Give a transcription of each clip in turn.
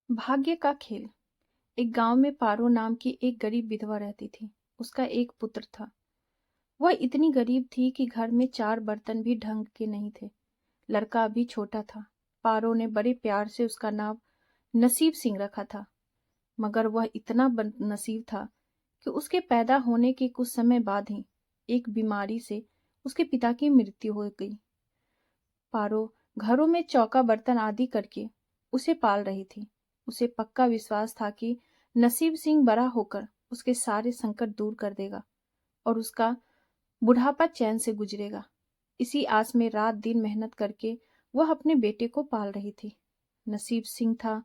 भाग्य का खेल। एक गांव में पारो नाम की एक गरीब विधवा रहती थी। उसका एक पुत्र था। वह इतनी गरीब थी कि घर में 4 बर्तन भी ढंग के नहीं थे। लड़का अभी छोटा था। पारो ने बड़े प्यार से उसका नाम नसीब सिंह रखा था। मगर वह इतना बदनसीब था कि उसके पैदा होने के कुछ समय बाद ही एक बीमारी से उसके पिता की मृत्यु हो गई। पारो घरों में चौका बर्तन आदि करके उसे पाल रही थी। उसे पक्का विश्वास था कि नसीब सिंह बड़ा होकर उसके सारे संकट दूर कर देगा और उसका बुढ़ापा चैन से गुजरेगा। इसी आस में रात दिन मेहनत करके वह अपने बेटे को पाल रही थी। नसीब सिंह था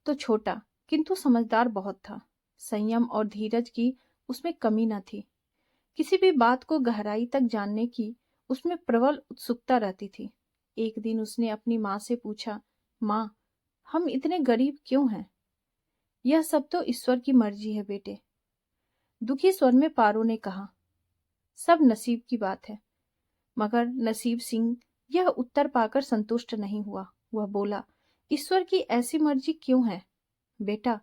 तो छोटा, किंतु समझदार बहुत था। संयम और धीरज की उसमें कमी न थी। किसी भी बात को गहराई तक जानने की उसमें प्रबल उत्सुकता रहती थी। एक दिन उसने अपनी माँ से पूछा, माँ, हम इतने गरीब क्यों हैं? यह सब तो ईश्वर की मर्जी है बेटे। दुखी स्वर में पारो ने कहा, सब नसीब की बात है। मगर नसीब सिंह यह उत्तर पाकर संतुष्ट नहीं हुआ। वह बोला, ईश्वर की ऐसी मर्जी क्यों है? बेटा,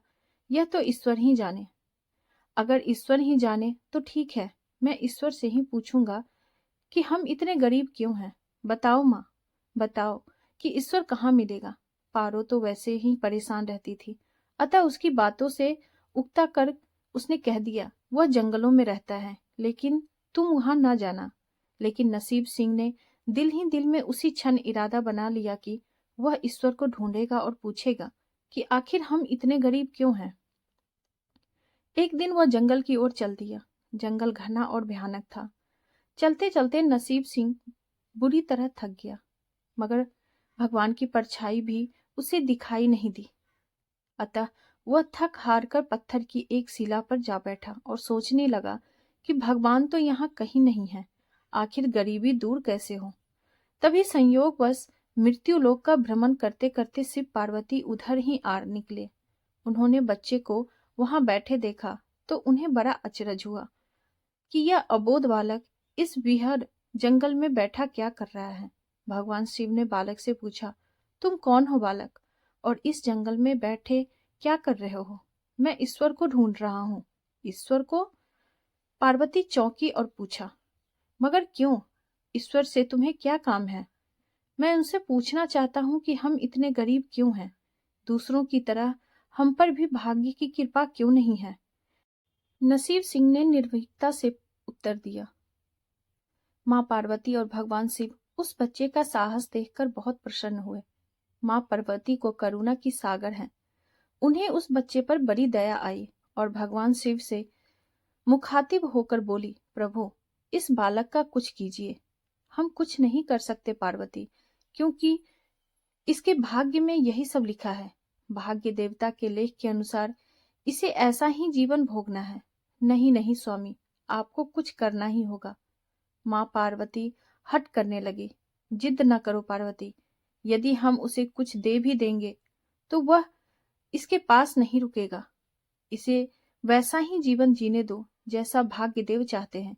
यह तो ईश्वर ही जाने। अगर ईश्वर ही जाने तो ठीक है, मैं ईश्वर से ही पूछूंगा कि हम इतने गरीब क्यों हैं। बताओ माँ, बताओ कि ईश्वर कहाँ मिलेगा। पारो तो वैसे ही परेशान रहती थी, अतः उसकी बातों से उकता कर उसने कह दिया, वह जंगलों में रहता है, लेकिन तुम वहां ना जाना। लेकिन नसीब सिंह ने दिल ही दिल में उसी क्षण इरादा बना लिया कि वह ईश्वर को ढूंढेगा और पूछेगा कि आखिर हम इतने गरीब क्यों हैं। एक दिन वह जंगल की ओर चल दिया। जंगल घना और भयानक था। चलते चलते नसीब सिंह बुरी तरह थक गया, मगर भगवान की परछाई भी उसे दिखाई नहीं दी। अतः वह थक हार कर पत्थर की एक शिला पर जा बैठा और सोचने लगा कि भगवान तो यहाँ कहीं नहीं है, आखिर गरीबी दूर कैसे हो। तभी संयोगवश मृत्यु लोक का भ्रमण करते करते शिव पार्वती उधर ही आ निकले। उन्होंने बच्चे को वहां बैठे देखा तो उन्हें बड़ा अचरज हुआ कि यह अबोध बालक इस विहर जंगल में बैठा क्या कर रहा है। भगवान शिव ने बालक से पूछा, तुम कौन हो बालक, और इस जंगल में बैठे क्या कर रहे हो? मैं ईश्वर को ढूंढ रहा हूँ। ईश्वर को? पार्वती चौंकी और पूछा, मगर क्यों? ईश्वर से तुम्हें क्या काम है? मैं उनसे पूछना चाहता हूँ कि हम इतने गरीब क्यों हैं? दूसरों की तरह हम पर भी भाग्य की कृपा क्यों नहीं है? नसीब सिंह ने निर्भीकता से उत्तर दिया। माँ पार्वती और भगवान शिव उस बच्चे का साहस देखकर बहुत प्रसन्न हुए। माँ पार्वती को करुणा की सागर है। उन्हें उस बच्चे पर बड़ी दया आई और भगवान शिव से मुखातिब होकर बोली, प्रभु, इस बालक का कुछ कीजिए। हम कुछ नहीं कर सकते पार्वती, क्योंकि इसके भाग्य में यही सब लिखा है। भाग्य देवता के लेख के अनुसार इसे ऐसा ही जीवन भोगना है। नहीं नहीं स्वामी, आपको कुछ करना ही होगा। माँ पार्वती हट करने लगी। जिद न करो पार्वती, यदि हम उसे कुछ दे भी देंगे तो वह इसके पास नहीं रुकेगा। इसे वैसा ही जीवन जीने दो जैसा भाग्य देव चाहते हैं।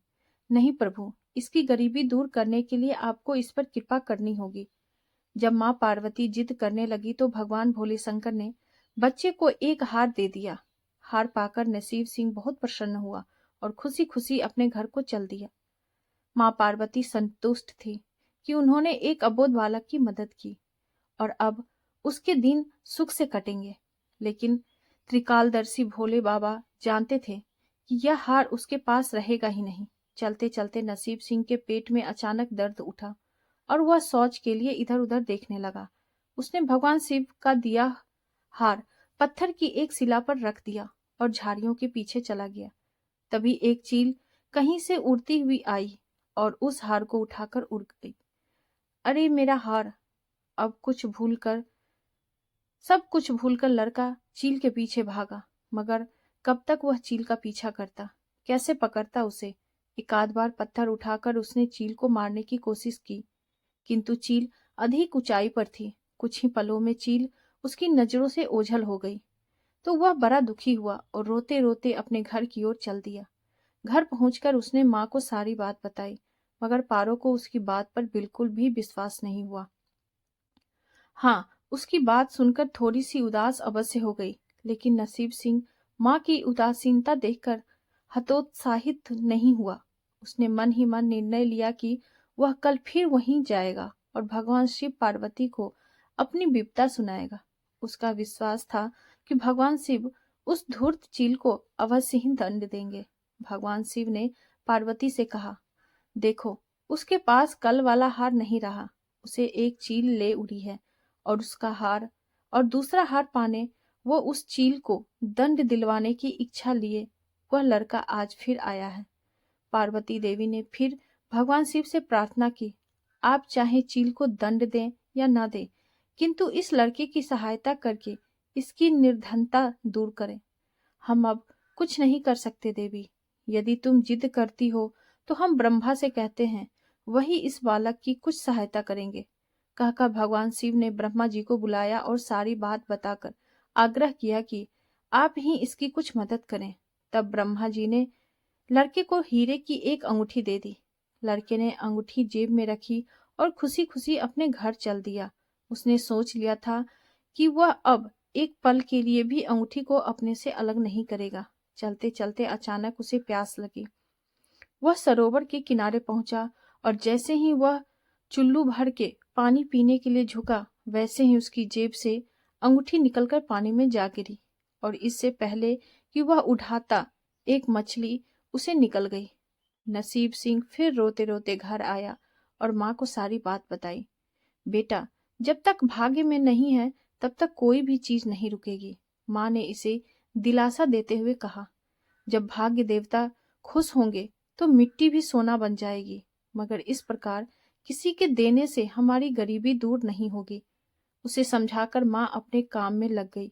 नहीं प्रभु, इसकी गरीबी दूर करने के लिए आपको इस पर कृपा करनी होगी। जब माँ पार्वती जिद करने लगी तो भगवान भोले शंकर ने बच्चे को एक हार दे दिया। हार पाकर नसीब सिंह बहुत प्रसन्न हुआ और खुशी खुशी अपने घर को चल दिया। माँ पार्वती संतुष्ट थी कि उन्होंने एक अबोध बालक की मदद की और अब उसके दिन सुख से कटेंगे। लेकिन त्रिकालदर्शी भोले बाबा जानते थे कि यह हार उसके पास रहेगा ही नहीं। चलते चलते नसीब सिंह के पेट में अचानक दर्द उठा और वह शौच के लिए इधर उधर देखने लगा। उसने भगवान शिव का दिया हार पत्थर की एक शिला पर रख दिया और झाड़ियों के पीछे चला गया। तभी एक चील कहीं से उड़ती हुई आई और उस हार को उठाकर उड़ गई। अरे मेरा हार! अब सब कुछ भूलकर लड़का चील के पीछे भागा। मगर कब तक वह चील का पीछा करता, कैसे पकड़ता उसे? एक आध बार पत्थर उठाकर उसने चील को मारने की कोशिश की, किंतु चील अधिक ऊंचाई पर थी। कुछ ही पलों में चील उसकी नजरों से ओझल हो गई। तो वह बड़ा दुखी हुआ और रोते रोते अपने घर की ओर चल दिया। घर पहुंचकर उसने माँ को सारी बात बताई, मगर पारो को उसकी बात पर बिल्कुल भी विश्वास नहीं हुआ। हाँ, उसकी बात सुनकर थोड़ी सी उदास अवश्य हो गई, लेकिन नसीब सिंह माँ की उदासीनता देखकर हतोत्साहित नहीं हुआ। उसने मन ही मन निर्णय लिया कि वह कल फिर वहीं जाएगा और भगवान शिव पार्वती को अपनी विपदा सुनाएगा। उसका विश्वास था कि भगवान शिव उस धूर्त चील को अवश्य ही दंड देंगे। भगवान शिव ने पार्वती से कहा, देखो, उसके पास कल वाला हार नहीं रहा। उसे एक चील ले उड़ी है और उसका हार और दूसरा हार पाने वो उस चील को दंड दिलवाने की इच्छा लिए वह लड़का आज फिर आया है। पार्वती देवी ने फिर भगवान शिव से प्रार्थना की, आप चाहे चील को दंड दें या न दें, किंतु इस लड़के की सहायता करके इसकी निर्धनता दूर करें। हम अब कुछ नहीं कर सकते देवी। यदि तुम जिद करती हो तो हम ब्रह्मा से कहते हैं, वही इस बालक की कुछ सहायता करेंगे। कहकर भगवान शिव ने ब्रह्मा जी को बुलाया और सारी बात बताकर आग्रह किया कि आप ही इसकी कुछ मदद करें। तब ब्रह्मा जी ने लड़के को हीरे की एक अंगूठी दे दी। लड़के ने अंगूठी जेब में रखी और खुशी खुशी अपने घर चल दिया। उसने सोच लिया था कि वह अब एक पल के लिए भी अंगूठी को अपने से अलग नहीं करेगा। चलते चलते अचानक उसे प्यास लगी। वह सरोवर के किनारे पहुंचा और जैसे ही वह चुल्लू भर के पानी पीने के लिए झुका, वैसे ही उसकी जेब से अंगूठी निकलकर पानी में जा गिरी और इससे पहले कि वह उठाता एक मछली उसे निकल गई। नसीब सिंह फिर रोते रोते घर आया और माँ को सारी बात बताई। बेटा, जब तक भाग्य में नहीं है तब तक कोई भी चीज नहीं रुकेगी। माँ ने इसे दिलासा देते हुए कहा, जब भाग्य देवता खुश होंगे तो मिट्टी भी सोना बन जाएगी, मगर इस प्रकार किसी के देने से हमारी गरीबी दूर नहीं होगी। उसे समझाकर माँ अपने काम में लग गई,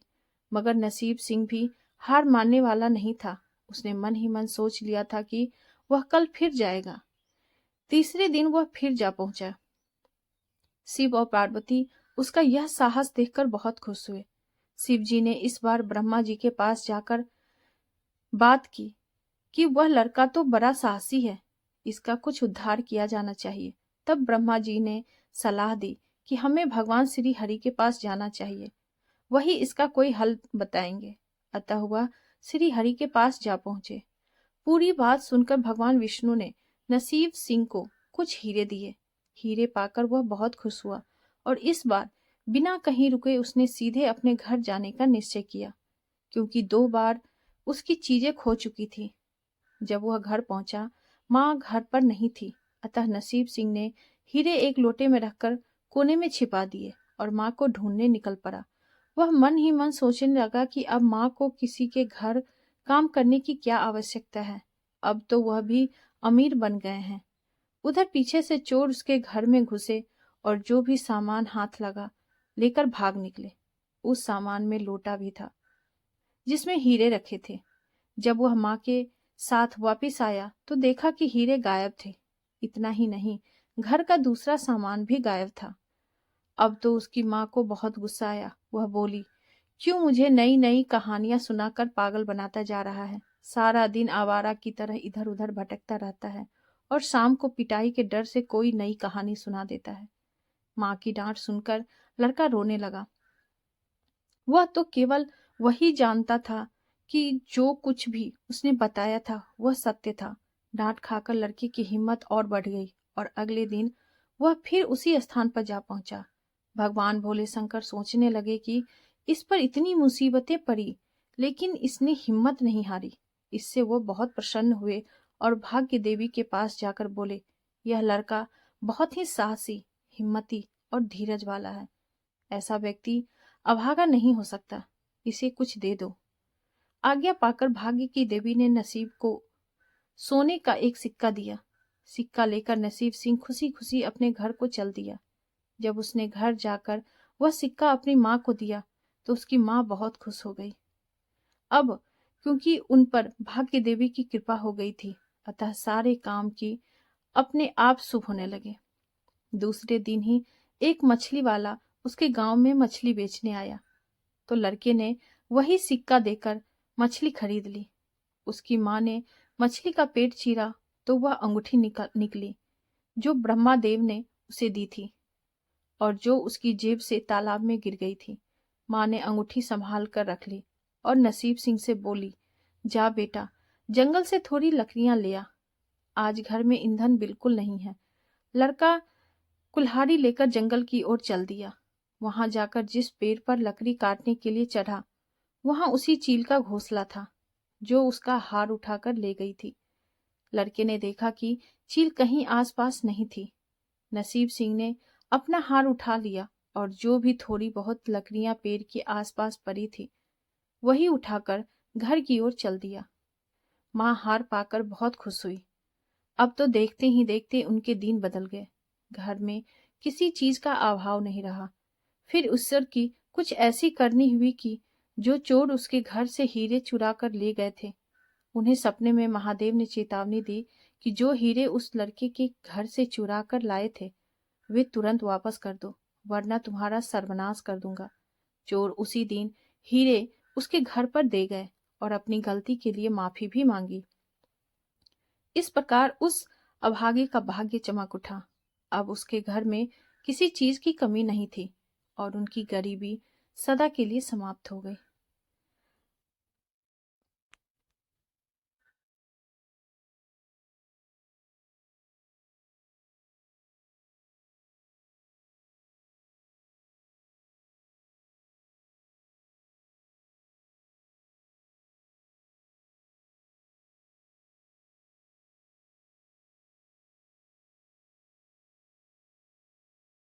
मगर नसीब सिंह भी हार मानने वाला नहीं था। उसने मन ही मन सोच लिया था कि वह कल फिर जाएगा। तीसरे दिन वह फिर जा पहुंचा। शिव और पार्वती उसका यह साहस देखकर बहुत खुश हुए। शिव जी ने इस बार ब्रह्मा जी के पास जाकर बात की कि वह लड़का तो बड़ा साहसी है, इसका कुछ उद्धार किया जाना चाहिए। तब ब्रह्मा जी ने सलाह दी कि हमें भगवान श्री हरि के पास जाना चाहिए, वही इसका कोई हल बताएंगे। अतः वह श्री हरि के पास जा पहुंचे। पूरी बात सुनकर भगवान विष्णु ने नसीब सिंह को कुछ हीरे दिए। हीरे पाकर वह बहुत खुश हुआ और इस बार बिना कहीं रुके उसने सीधे अपने घर जाने का निश्चय किया, क्योंकि 2 बार उसकी चीजें खो चुकी थी। जब वह घर पहुंचा, माँ घर पर नहीं थी, अतः नसीब सिंह ने हीरे एक लोटे में रखकर कोने में छिपा दिए और माँ को ढूंढने निकल पड़ा। वह मन ही मन सोचने लगा कि अब माँ को किसी के घर काम करने की क्या आवश्यकता है, अब तो वह भी अमीर बन गए हैं। उधर पीछे से चोर उसके घर में घुसे और जो भी सामान हाथ लगा लेकर भाग निकले। उस सामान में लोटा भी था जिसमें हीरे रखे थे। जब वह माँ के साथ वापिस आया तो देखा कि हीरे गायब थे। इतना ही नहीं, घर का दूसरा सामान भी गायब था। अब तो उसकी माँ को बहुत गुस्सा आया। वह बोली, क्यों मुझे नई नई कहानियां सुनाकर पागल बनाता जा रहा है। सारा दिन आवारा की तरह इधर उधर भटकता रहता है और शाम को पिटाई के डर से कोई नई कहानी सुना देता है। माँ की डांट सुनकर लड़का रोने लगा। वह तो केवल वही जानता था कि जो कुछ भी उसने बताया था वह सत्य था। डांट खाकर लड़की की हिम्मत और बढ़ गई और अगले दिन वह फिर उसी स्थान पर जा पहुंचा। भगवान भोले शंकर सोचने लगे कि इस पर इतनी मुसीबतें पड़ी, लेकिन इसने हिम्मत नहीं हारी। इससे वो बहुत प्रसन्न हुए और भाग्य देवी के पास जाकर बोले, यह लड़का बहुत ही साहसी, हिम्मती और धीरज वाला है। ऐसा व्यक्ति अभागा नहीं हो सकता, इसे कुछ दे दो। आज्ञा पाकर भाग्य की देवी ने नसीब को सोने का एक सिक्का दिया। सिक्का लेकर नसीब सिंह खुशी खुशी अपने घर को चल दिया। जब उसने घर जाकर वह सिक्का अपनी माँ को दिया तो उसकी माँ बहुत खुश हो गई। अब क्योंकि उन पर भाग्य देवी की कृपा हो गई थी, अतः सारे काम की अपने आप शुभ होने लगे। दूसरे दिन ही एक मछली वाला उसके गांव में मछली बेचने आया तो लड़के ने वही सिक्का देकर मछली खरीद ली। उसकी माँ ने मछली का पेट चीरा तो वह अंगूठी निकली जो ब्रह्मा देव ने उसे दी थी। और जो उसकी जेब से तालाब में गिर गई थी। माँ ने अंगूठी संभाल कर रख ली और नसीब सिंह से बोली, जा बेटा, जंगल से थोड़ी लकड़ियां ले आ। आज घर में ईंधन बिल्कुल नहीं है। लड़का कुल्हाड़ी लेकर जंगल की ओर चल दिया। वहां जाकर जिस पेड़ पर लकड़ी काटने के लिए चढ़ा, वहां उसी चील का घोंसला था जो उसका हार उठाकर ले गई थी। लड़के ने देखा कि चील कहीं आसपास नहीं थी। नसीब सिंह ने अपना हार उठा लिया और जो भी थोड़ी बहुत लकड़ियां पेड़ के आसपास पड़ी थी, वही उठाकर घर की ओर चल दिया। माँ हार पाकर बहुत खुश हुई। अब तो देखते ही देखते उनके दिन बदल गए। घर में किसी चीज का अभाव नहीं रहा। फिर ईश्वर की कुछ ऐसी करनी हुई कि जो चोर उसके घर से हीरे चुरा कर ले गए थे, उन्हें सपने में महादेव ने चेतावनी दी कि जो हीरे उस लड़के के घर से चुरा कर लाए थे, वे तुरंत वापस कर दो, वरना तुम्हारा सर्वनाश कर दूंगा। चोर उसी दिन हीरे उसके घर पर दे गए और अपनी गलती के लिए माफी भी मांगी। इस प्रकार उस अभागे का भाग्य चमक उठा। अब उसके घर में किसी चीज की कमी नहीं थी और उनकी गरीबी सदा के लिए समाप्त हो गई।